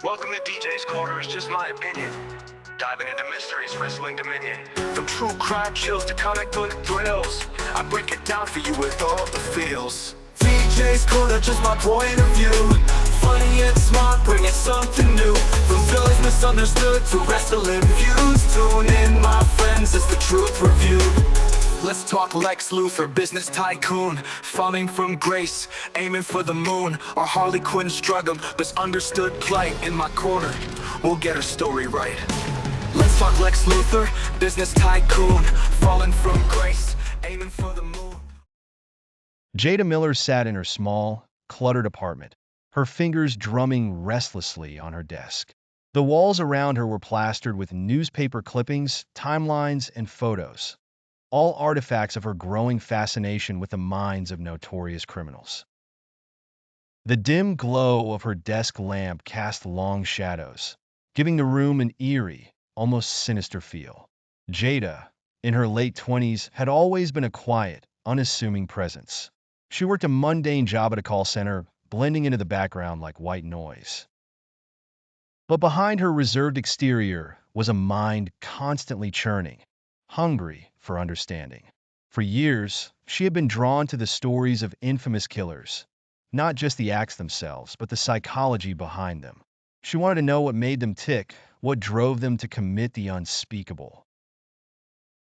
Welcome to DJ's Corner, it's just my opinion. Diving into mysteries, wrestling dominion. From true crime chills to comic book thrills, I break it down for you with all the feels. DJ's Corner, just my point of view. Funny and smart, bringing something new. From villains misunderstood to wrestling views. Tune in, my friends, it's the truth reviewed. Let's talk Lex Luthor, business tycoon, falling from grace, aiming for the moon. Or Harley Quinn struggle, misunderstood plight in my corner. We'll get her story right. Let's talk Lex Luthor, business tycoon, falling from grace, aiming for the moon. Jada Miller sat in her small, cluttered apartment, her fingers drumming restlessly on her desk. The walls around her were plastered with newspaper clippings, timelines, and photos, all artifacts of her growing fascination with the minds of notorious criminals. The dim glow of her desk lamp cast long shadows, giving the room an eerie, almost sinister feel. Jada, in her late 20s, had always been a quiet, unassuming presence. She worked a mundane job at a call center, blending into the background like white noise. But behind her reserved exterior was a mind constantly churning, hungry for understanding. For years, she had been drawn to the stories of infamous killers, not just the acts themselves, but the psychology behind them. She wanted to know what made them tick, what drove them to commit the unspeakable.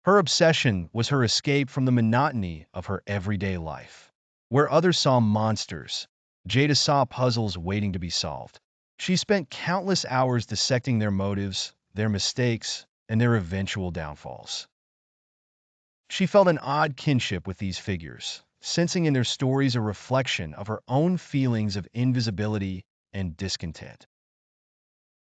Her obsession was her escape from the monotony of her everyday life. Where others saw monsters, Jada saw puzzles waiting to be solved. She spent countless hours dissecting their motives, their mistakes, and their eventual downfalls. She felt an odd kinship with these figures, sensing in their stories a reflection of her own feelings of invisibility and discontent.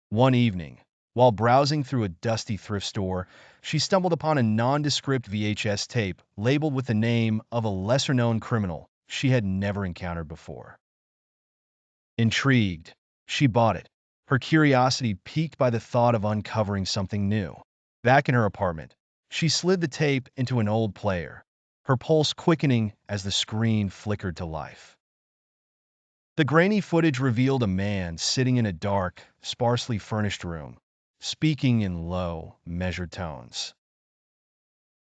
One evening, while browsing through a dusty thrift store, she stumbled upon a nondescript VHS tape labeled with the name of a lesser-known criminal she had never encountered before. Intrigued, she bought it, her curiosity piqued by the thought of uncovering something new. Back in her apartment, she slid the tape into an old player, her pulse quickening as the screen flickered to life. The grainy footage revealed a man sitting in a dark, sparsely furnished room, speaking in low, measured tones.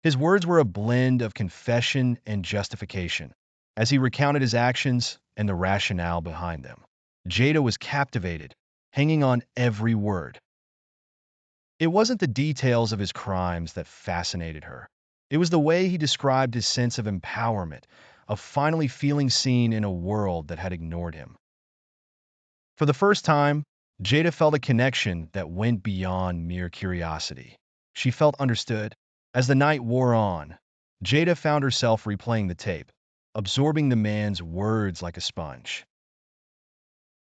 His words were a blend of confession and justification, as he recounted his actions and the rationale behind them. Jada was captivated, hanging on every word. It wasn't the details of his crimes that fascinated her. It was the way he described his sense of empowerment, of finally feeling seen in a world that had ignored him. For the first time, Jada felt a connection that went beyond mere curiosity. She felt understood. As the night wore on, Jada found herself replaying the tape, absorbing the man's words like a sponge.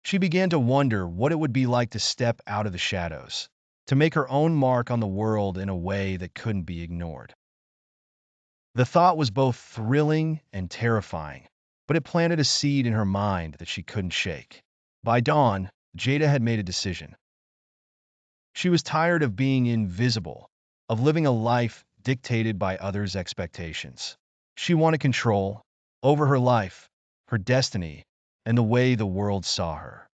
She began to wonder what it would be like to step out of the shadows, to make her own mark on the world in a way that couldn't be ignored. The thought was both thrilling and terrifying, but it planted a seed in her mind that she couldn't shake. By dawn, Jada had made a decision. She was tired of being invisible, of living a life dictated by others' expectations. She wanted control over her life, her destiny, and the way the world saw her.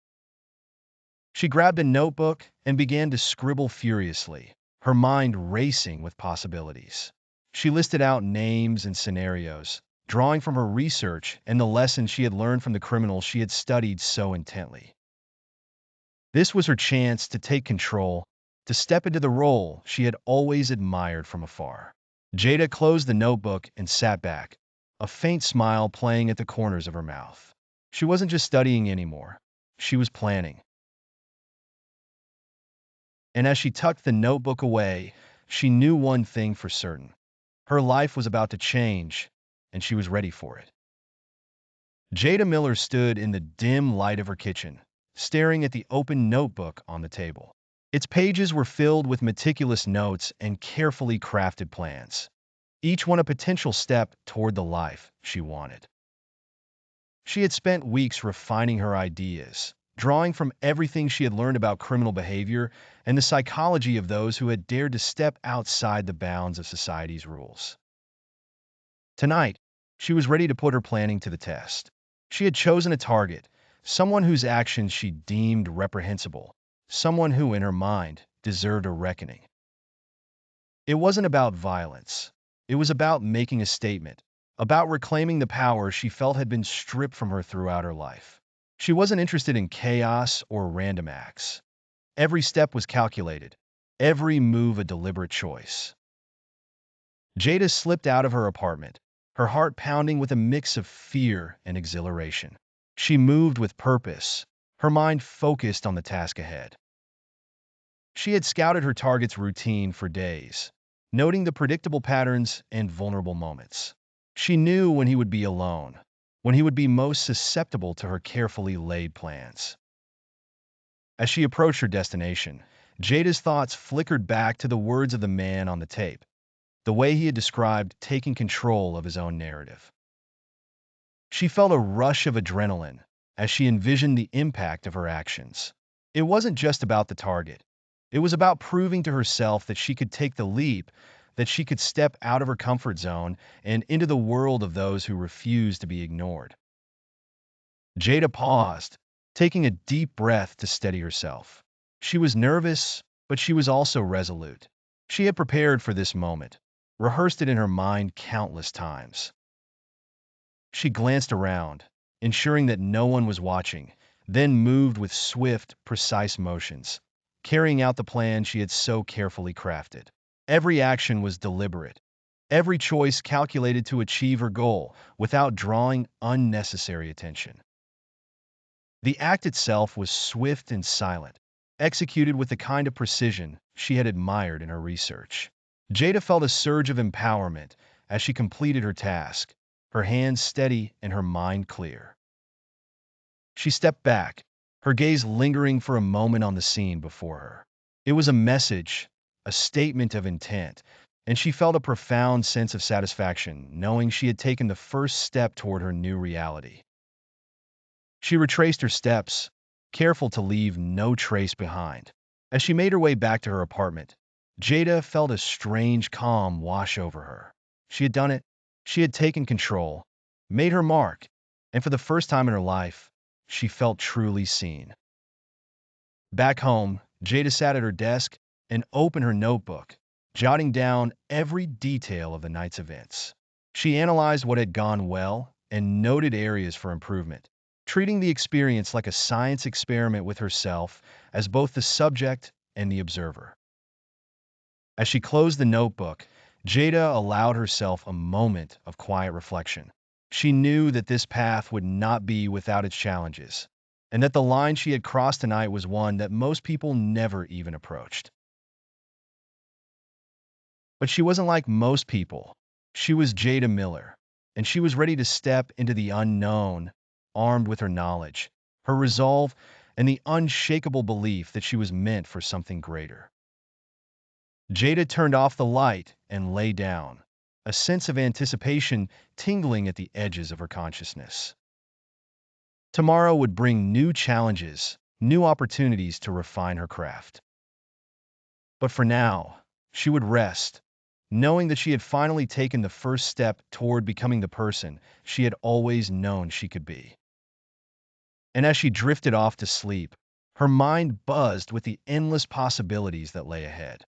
She grabbed a notebook and began to scribble furiously, her mind racing with possibilities. She listed out names and scenarios, drawing from her research and the lessons she had learned from the criminals she had studied so intently. This was her chance to take control, to step into the role she had always admired from afar. Jada closed the notebook and sat back, a faint smile playing at the corners of her mouth. She wasn't just studying anymore. She was planning. And as she tucked the notebook away, she knew one thing for certain. Her life was about to change, and she was ready for it. Jada Miller stood in the dim light of her kitchen, staring at the open notebook on the table. Its pages were filled with meticulous notes and carefully crafted plans, each one a potential step toward the life she wanted. She had spent weeks refining her ideas, drawing from everything she had learned about criminal behavior and the psychology of those who had dared to step outside the bounds of society's rules. Tonight, she was ready to put her planning to the test. She had chosen a target, someone whose actions she deemed reprehensible, someone who, in her mind, deserved a reckoning. It wasn't about violence. It was about making a statement, about reclaiming the power she felt had been stripped from her throughout her life. She wasn't interested in chaos or random acts. Every step was calculated, every move a deliberate choice. Jada slipped out of her apartment, her heart pounding with a mix of fear and exhilaration. She moved with purpose, her mind focused on the task ahead. She had scouted her target's routine for days, noting the predictable patterns and vulnerable moments. She knew when he would be alone, when he would be most susceptible to her carefully laid plans. As she approached her destination, Jada's thoughts flickered back to the words of the man on the tape, the way he had described taking control of his own narrative. She felt a rush of adrenaline as she envisioned the impact of her actions. It wasn't just about the target. It was about proving to herself that she could take the leap, that she could step out of her comfort zone and into the world of those who refuse to be ignored. Jada paused, taking a deep breath to steady herself. She was nervous, but she was also resolute. She had prepared for this moment, rehearsed it in her mind countless times. She glanced around, ensuring that no one was watching, then moved with swift, precise motions, carrying out the plan she had so carefully crafted. Every action was deliberate, every choice calculated to achieve her goal without drawing unnecessary attention. The act itself was swift and silent, executed with the kind of precision she had admired in her research. Jada felt a surge of empowerment as she completed her task, her hands steady and her mind clear. She stepped back, her gaze lingering for a moment on the scene before her. It was a message, a statement of intent, and she felt a profound sense of satisfaction knowing she had taken the first step toward her new reality. She retraced her steps, careful to leave no trace behind. As she made her way back to her apartment, Jada felt a strange calm wash over her. She had done it. She had taken control, made her mark, and for the first time in her life, she felt truly seen. Back home, Jada sat at her desk and opened her notebook, jotting down every detail of the night's events. She analyzed what had gone well and noted areas for improvement, treating the experience like a science experiment with herself as both the subject and the observer. As she closed the notebook, Jada allowed herself a moment of quiet reflection. She knew that this path would not be without its challenges, and that the line she had crossed tonight was one that most people never even approached. But she wasn't like most people. She was Jada Miller, and she was ready to step into the unknown, armed with her knowledge, her resolve, and the unshakable belief that she was meant for something greater. Jada turned off the light and lay down, a sense of anticipation tingling at the edges of her consciousness. Tomorrow would bring new challenges, new opportunities to refine her craft. But for now, she would rest, knowing that she had finally taken the first step toward becoming the person she had always known she could be. And as she drifted off to sleep, her mind buzzed with the endless possibilities that lay ahead.